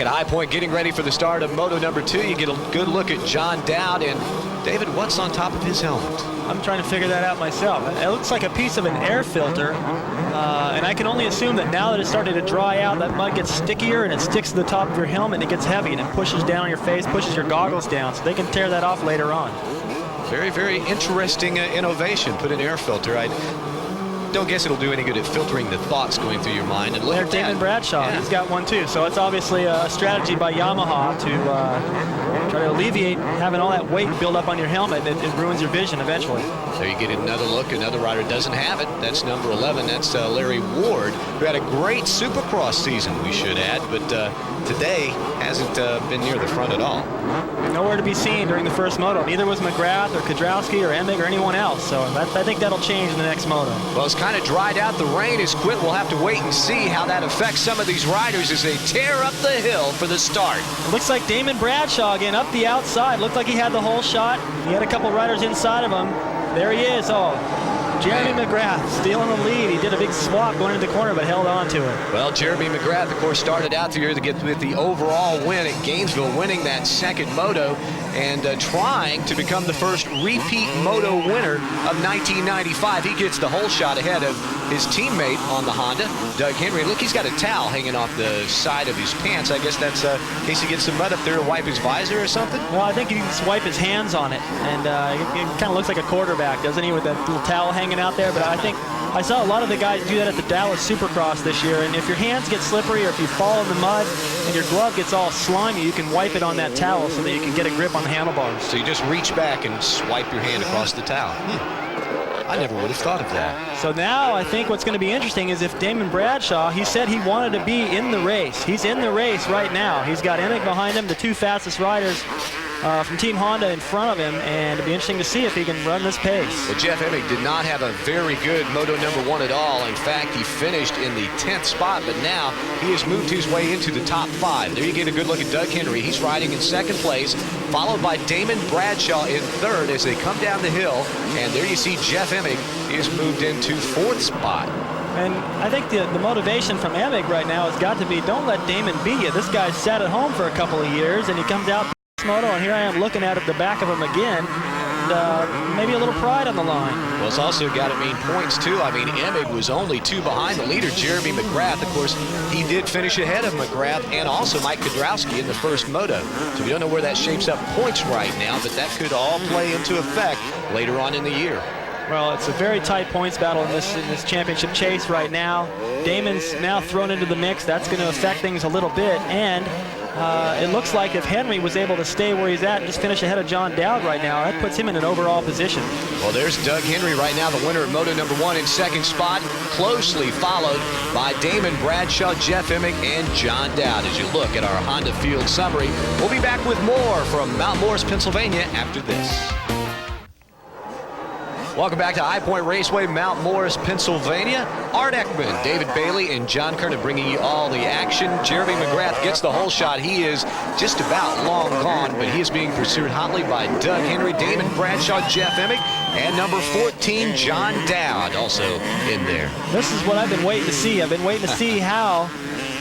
At High Point, getting ready for the start of Moto number 2, you get a good look at John Dowd. And David, what's on top of his helmet? I'm trying to figure that out myself. It looks like a piece of an air filter, and I can only assume that now that it's starting to dry out, that mud gets stickier and it sticks to the top of your helmet and it gets heavy and it pushes down on your face, pushes your goggles down, so they can tear that off later on. Very, very interesting innovation. Put an air filter. I don't guess it'll do any good at filtering the thoughts going through your mind. And There's Damon Bradshaw. Yeah. He's got one too. So it's obviously a strategy by Yamaha to try to alleviate having all that weight build up on your helmet. It ruins your vision eventually. There you get another look. Another rider doesn't have it. That's number 11. That's Larry Ward, who had a great Supercross season, we should add, but today hasn't been near the front at all. Nowhere to be seen during the first moto. Neither was McGrath or Kudrowski or Emig or anyone else. So I think that'll change in the next moto. Well, it's kind of dried out. The rain has quit. We'll have to wait and see how that affects some of these riders as they tear up the hill for the start. It looks like Damon Bradshaw again up the outside. Looked like he had the whole shot. He had a couple riders inside of him. There he is. Oh, Jeremy McGrath stealing the lead. He did a big swap going into the corner, but held on to it. Well, Jeremy McGrath, of course, started out the year to get with the overall win at Gainesville, winning that second moto and trying to become the first repeat moto winner of 1995. He gets the whole shot ahead of his teammate on the Honda, Doug Henry. Look, he's got a towel hanging off the side of his pants. I guess that's in case he gets some mud up there to wipe his visor or something. Well, I think he can just wipe his hands on it, and it kind of looks like a quarterback, doesn't he, with that little towel hanging out there? But I think I saw a lot of the guys do that at the Dallas Supercross this year, and if your hands get slippery or if you fall in the mud and your glove gets all slimy, you can wipe it on that towel so that you can get a grip on the handlebars. So you just reach back and swipe your hand across the towel. I never would have thought of that. So now I think what's going to be interesting is if Damon Bradshaw, he said he wanted to be in the race. He's in the race right now. He's got Emig behind him, the two fastest riders from Team Honda in front of him, and it'll be interesting to see if he can run this pace. Well, Jeff Emig did not have a very good Moto number 1 at all. In fact, he finished in the 10th spot, but now he has moved his way into the top 5. There you get a good look at Doug Henry. He's riding in 2nd place, followed by Damon Bradshaw in 3rd as they come down the hill. And there you see Jeff Emig is moved into 4th spot. And I think the motivation from Emig right now has got to be, don't let Damon beat you. This guy sat at home for a couple of years, and he comes out moto, and here I am looking at the back of him again, and maybe a little pride on the line. Well, it's also got to mean points too. I mean, Emig was only 2 behind the leader, Jeremy McGrath. Of course, he did finish ahead of McGrath and also Mike Kudrowski in the first moto. So we don't know where that shapes up points right now, but that could all play into effect later on in the year. Well, it's a very tight points battle in this championship chase right now. Damon's now thrown into the mix. That's going to affect things a little bit, and it looks like if Henry was able to stay where he's at and just finish ahead of John Dowd right now, that puts him in an overall position. Well, there's Doug Henry right now, the winner of Moto number 1 in 2nd spot, closely followed by Damon Bradshaw, Jeff Emig, and John Dowd. As you look at our Honda Field summary, we'll be back with more from Mount Morris, Pennsylvania after this. Welcome back to High Point Raceway, Mount Morris, Pennsylvania. Art Ekman, David Bailey, and John Kernan bringing you all the action. Jeremy McGrath gets the whole shot. He is just about long gone, but he is being pursued hotly by Doug Henry, Damon Bradshaw, Jeff Emig, and number 14, John Dowd, also in there. This is what I've been waiting to see. I've been waiting to see how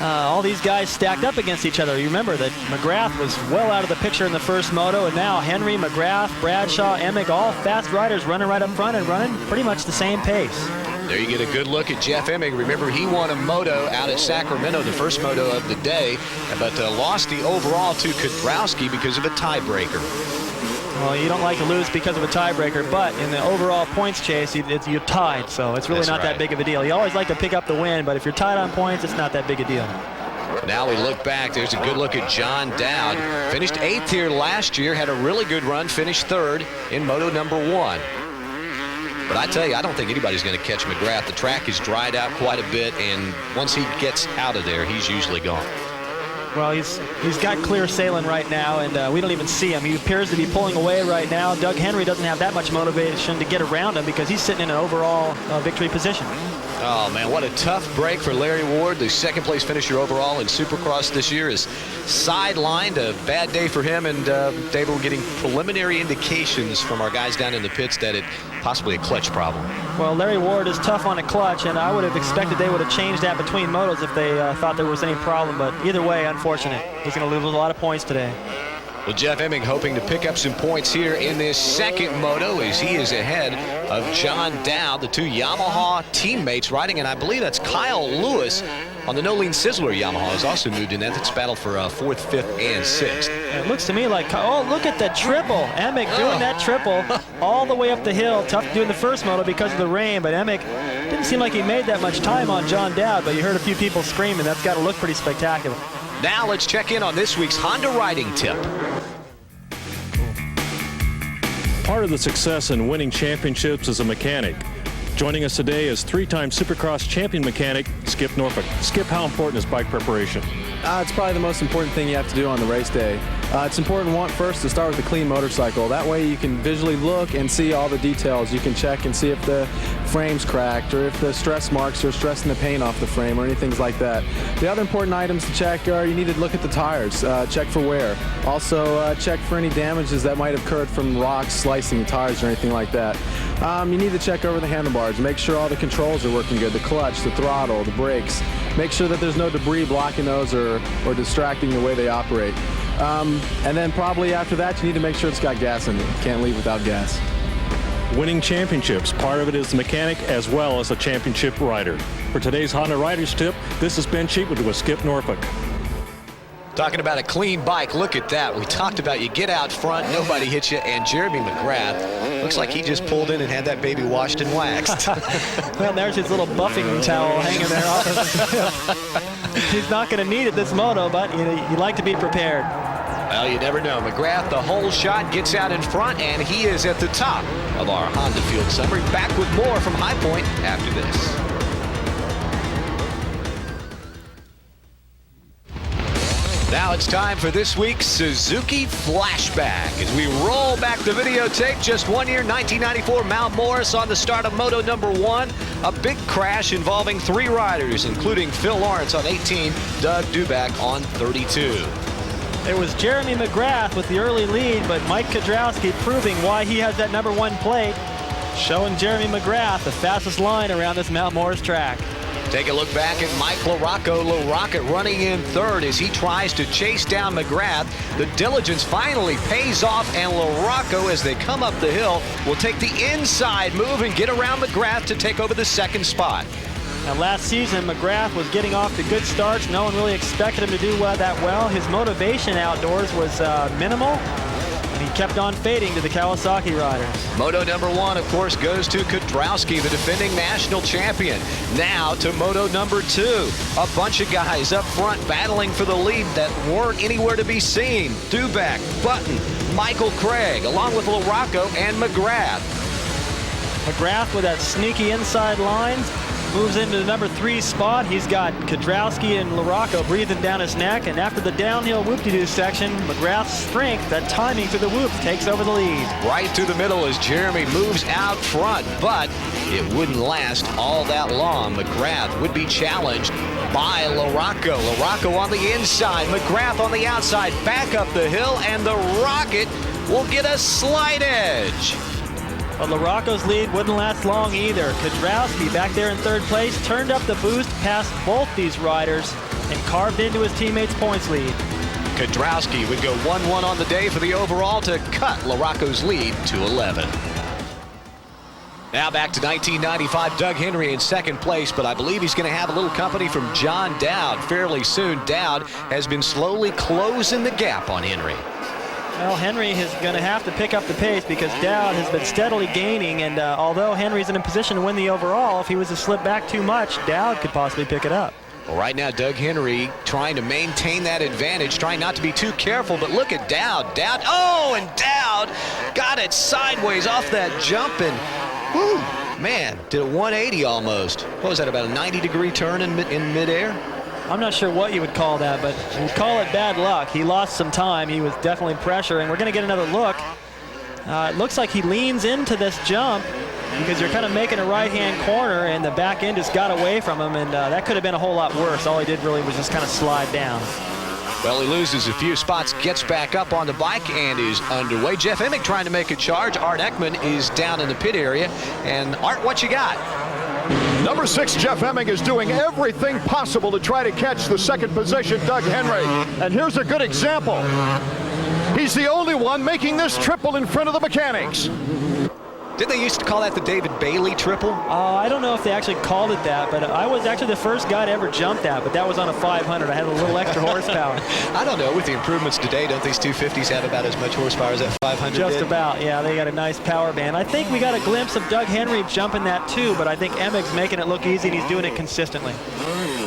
all these guys stacked up against each other. You remember that McGrath was well out of the picture in the first moto, and now Henry, McGrath, Bradshaw, Emig, all fast riders running right up front and running pretty much the same pace. There you get a good look at Jeff Emig. Remember, he won a moto out at Sacramento, the first moto of the day, but lost the overall to Kudrowski because of a tiebreaker. Well, you don't like to lose because of a tiebreaker, but in the overall points chase, you're tied, so it's really not that big of a deal. You always like to pick up the win, but if you're tied on points, it's not that big a deal. Now we look back. There's a good look at John Dowd. Finished 8th here last year, had a really good run, finished 3rd in Moto number 1. But I tell you, I don't think anybody's going to catch McGrath. The track has dried out quite a bit, and once he gets out of there, he's usually gone. Well, he's got clear sailing right now, and we don't even see him. He appears to be pulling away right now. Doug Henry doesn't have that much motivation to get around him because he's sitting in an overall victory position. Oh, man, what a tough break for Larry Ward. The second-place finisher overall in Supercross this year is sidelined. A bad day for him, and David, we're getting preliminary indications from our guys down in the pits that it possibly a clutch problem. Well, Larry Ward is tough on a clutch, and I would have expected they would have changed that between motos if they thought there was any problem, but either way, unfortunate. He's going to lose a lot of points today. Well, Jeff Emming hoping to pick up some points here in this second moto as he is ahead of John Dowd, the two Yamaha teammates riding, and I believe that's Kyle Lewis on the No Lean Sizzler Yamaha has also moved in. That's battle for 4th, 5th, and 6th. It looks to me like, oh, look at the triple. Emming doing that triple all the way up the hill. Tough to do in the first moto because of the rain, but Emming didn't seem like he made that much time on John Dowd, but you heard a few people screaming. That's got to look pretty spectacular. Now let's check in on this week's Honda riding tip. Part of the success in winning championships is a mechanic. Joining us today is 3-time Supercross champion mechanic Skip Norfolk. Skip, how important is bike preparation? It's probably the most important thing you have to do on the race day. It's important, first, to start with a clean motorcycle. That way you can visually look and see all the details. You can check and see if the frame's cracked or if the stress marks are stressing the paint off the frame or anything like that. The other important items to check are you need to look at the tires, check for wear. Also check for any damages that might have occurred from rocks slicing the tires or anything like that. You need to check over the handlebars, make sure all the controls are working good, the clutch, the throttle, the brakes. Make sure that there's no debris blocking those or distracting the way they operate. And then probably after that, you need to make sure it's got gas in it. You can't leave without gas. Winning championships, part of it is the mechanic as well as a championship rider. For today's Honda Riders Tip, this is Ben Cheatwood with Skip Norfolk. Talking about a clean bike, look at that. We talked about you get out front, nobody hits you, and Jeremy McGrath looks like he just pulled in and had that baby washed and waxed. Well, there's his little buffing towel hanging there off of him. He's not going to need it this moto, but you like to be prepared. Well, you never know. McGrath, the whole shot, gets out in front, and he is at the top of our Honda Field Summary. Back with more from High Point after this. Now it's time for this week's Suzuki Flashback as we roll back the videotape. Just 1 year, 1994, Mount Morris on the start of Moto number 1. A big crash involving 3 riders, including Phil Lawrence on 18, Doug Duback on 32. It was Jeremy McGrath with the early lead, but Mike Kudrowski proving why he has that number 1 plate, showing Jeremy McGrath the fastest line around this Mount Morris track. Take a look back at Mike LaRocco. LaRocco running in third as he tries to chase down McGrath. The diligence finally pays off, and LaRocco, as they come up the hill, will take the inside move and get around McGrath to take over the second spot. Now, last season, McGrath was getting off to good starts. No one really expected him to do that well. His motivation outdoors was minimal, and he kept on fading to the Kawasaki riders. Moto number 1, of course, goes to Kudrowski, the defending national champion. Now to Moto number 2. A bunch of guys up front battling for the lead that weren't anywhere to be seen. Duback, Button, Michael Craig, along with LaRocco and McGrath. McGrath with that sneaky inside line. Moves into the number 3 spot. He's got Kudrowski and LaRocco breathing down his neck, and after the downhill whoop-de-doo section, McGrath's strength, that timing through the whoops, takes over the lead. Right through the middle as Jeremy moves out front, but it wouldn't last all that long. McGrath would be challenged by LaRocco. LaRocco on the inside, McGrath on the outside, back up the hill, and the Rocket will get a slight edge. But LaRocco's lead wouldn't last long either. Kudrowski back there in third place turned up the boost past both these riders and carved into his teammates' points lead. Kudrowski would go 1-1 on the day for the overall to cut LaRocco's lead to 11. Now back to 1995, Doug Henry in second place, but I believe he's going to have a little company from John Dowd fairly soon. Dowd has been slowly closing the gap on Henry. Well, Henry is going to have to pick up the pace because Dowd has been steadily gaining, and although Henry's in a position to win the overall, if he was to slip back too much, Dowd could possibly pick it up. Well, right now, Doug Henry trying to maintain that advantage, trying not to be too careful, but look at Dowd. Dowd, oh, and Dowd got it sideways off that jump, and whew, man, did a 180 almost. What was that, about a 90-degree turn in midair? I'm not sure what you would call that, but you'd call it bad luck. He lost some time. He was definitely pressuring. We're going to get another look. It looks like he leans into this jump, because you're kind of making a right-hand corner, and the back end just got away from him, and that could have been a whole lot worse. All he did really was just kind of slide down. Well, he loses a few spots, gets back up on the bike, and is underway. Jeff Emig trying to make a charge. Art Ekman is down in the pit area. And Art, what you got? Number 6, Jeff Emig, is doing everything possible to try to catch the second position, Doug Henry. And here's a good example. He's the only one making this triple in front of the mechanics. Didn't they used to call that the David Bailey triple? I don't know if they actually called it that, but I was actually the first guy to ever jump that, but that was on a 500. I had a little extra horsepower. I don't know. With the improvements today, don't these 250s have about as much horsepower as that 500 Just did? about, yeah. They got a nice power band. I think we got a glimpse of Doug Henry jumping that too, but I think Emig's making it look easy, and he's doing it consistently.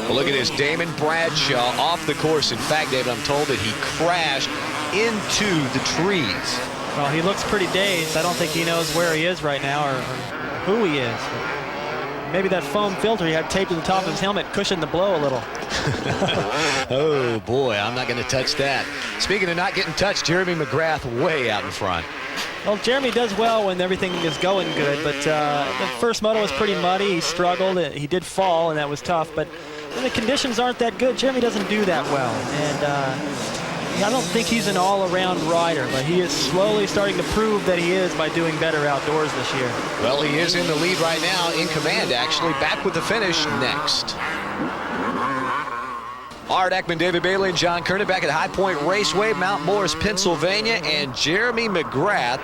Well, look at this. Damon Bradshaw off the course. In fact, David, I'm told that he crashed into the trees. Well, he looks pretty dazed. I don't think he knows where he is right now or who he is. Maybe that foam filter he had taped to the top of his helmet cushioned the blow a little. Oh, boy, I'm not going to touch that. Speaking of not getting touched, Jeremy McGrath way out in front. Well, Jeremy does well when everything is going good, but the first moto was pretty muddy. He struggled. He did fall, and that was tough, but when the conditions aren't that good, Jeremy doesn't do that well. And I don't think he's an all-around rider, but he is slowly starting to prove that he is by doing better outdoors this year. Well, he is in the lead right now, in command, actually. Back with the finish next. Art Ekman, David Bailey, and John Kernan back at High Point Raceway, Mount Morris, Pennsylvania, and Jeremy McGrath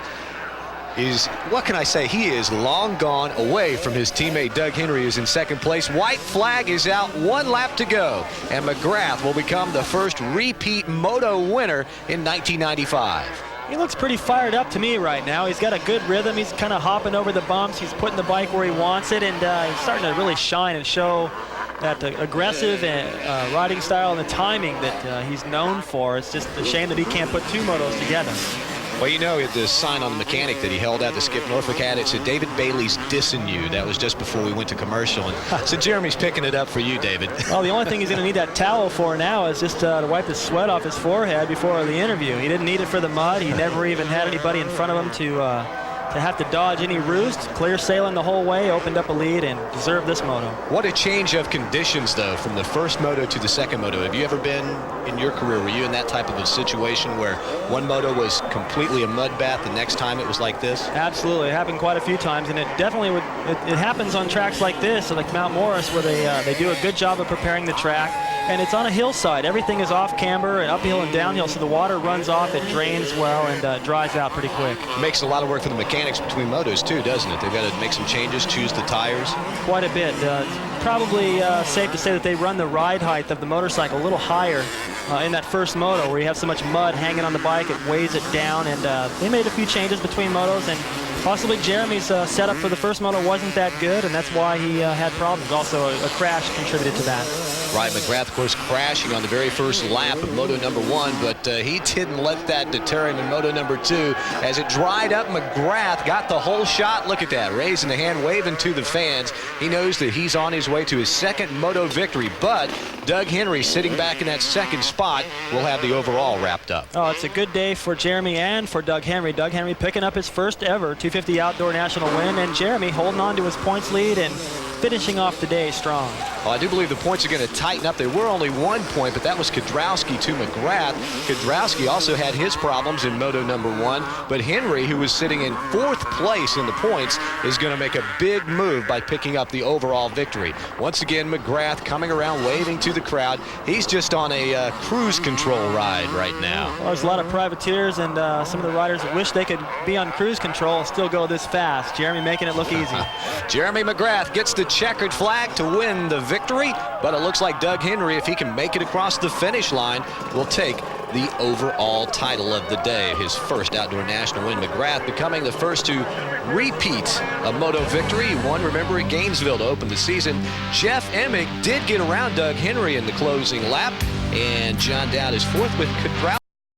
is, what can I say, he is long gone away from his teammate Doug Henry, who's in second place. White flag is out, 1 lap to go, and McGrath will become the first repeat Moto winner in 1995. He looks pretty fired up to me right now. He's got a good rhythm. He's kind of hopping over the bumps. He's putting the bike where he wants it, and he's starting to really shine and show that aggressive riding style and the timing that he's known for. It's just a shame that he can't put 2 motos together. Well, you know, the sign on the mechanic that he held out, the Skip Norfolk had, it said David Bailey's dissing you. That was just before we went to commercial. And so Jeremy's picking it up for you, David. Well, the only thing he's going to need that towel for now is just to wipe the sweat off his forehead before the interview. He didn't need it for the mud. He never even had anybody in front of him to have to dodge any roost. Clear sailing the whole way, opened up a lead, and deserved this moto. What a change of conditions, though, from the first moto to the second moto. Have you ever been, in your career, were you in that type of a situation where one moto was completely a mud bath, the next time it was like this? Absolutely. It happened quite a few times, and it definitely would. It happens on tracks like this, like Mount Morris, where they do a good job of preparing the track. And it's on a hillside. Everything is off camber and uphill and downhill, so the water runs off, it drains well, and dries out pretty quick. Makes a lot of work for the mechanics between motos, too, doesn't it? They've got to make some changes, choose the tires. Quite a bit. Probably safe to say that they run the ride height of the motorcycle a little higher in that first moto, where you have so much mud hanging on the bike, it weighs it down, and they made a few changes between motos, and possibly Jeremy's setup for the first moto wasn't that good, and that's why he had problems. Also, a crash contributed to that. Right, McGrath, of course, crashing on the very first lap of Moto number 1, but he didn't let that deter him in Moto number 2. As it dried up, McGrath got the whole shot. Look at that, raising the hand, waving to the fans. He knows that he's on his way to his second Moto victory, but Doug Henry, sitting back in that second spot, will have the overall wrapped up. Oh, it's a good day for Jeremy and for Doug Henry. Doug Henry picking up his first ever 250 Outdoor National win, and Jeremy holding on to his points lead and finishing off the day strong. Well, I do believe the points are going to tighten up. They were only 1 point, but that was Kudrowski to McGrath. Kudrowski also had his problems in Moto number 1, but Henry, who was sitting in 4th place in the points, is going to make a big move by picking up the overall victory. Once again, McGrath coming around, waving to the crowd. He's just on a cruise control ride right now. Well, there's a lot of privateers and some of the riders that wish they could be on cruise control and still go this fast. Jeremy making it look easy. Jeremy McGrath gets the checkered flag to win the victory, but it looks like Doug Henry, if he can make it across the finish line, will take the overall title of the day, his first Outdoor National win. McGrath becoming the first to repeat a Moto victory. He won, remember, at Gainesville to open the season. Jeff Emig did get around Doug Henry in the closing lap, and John Dowd is 4th with Kudrowski.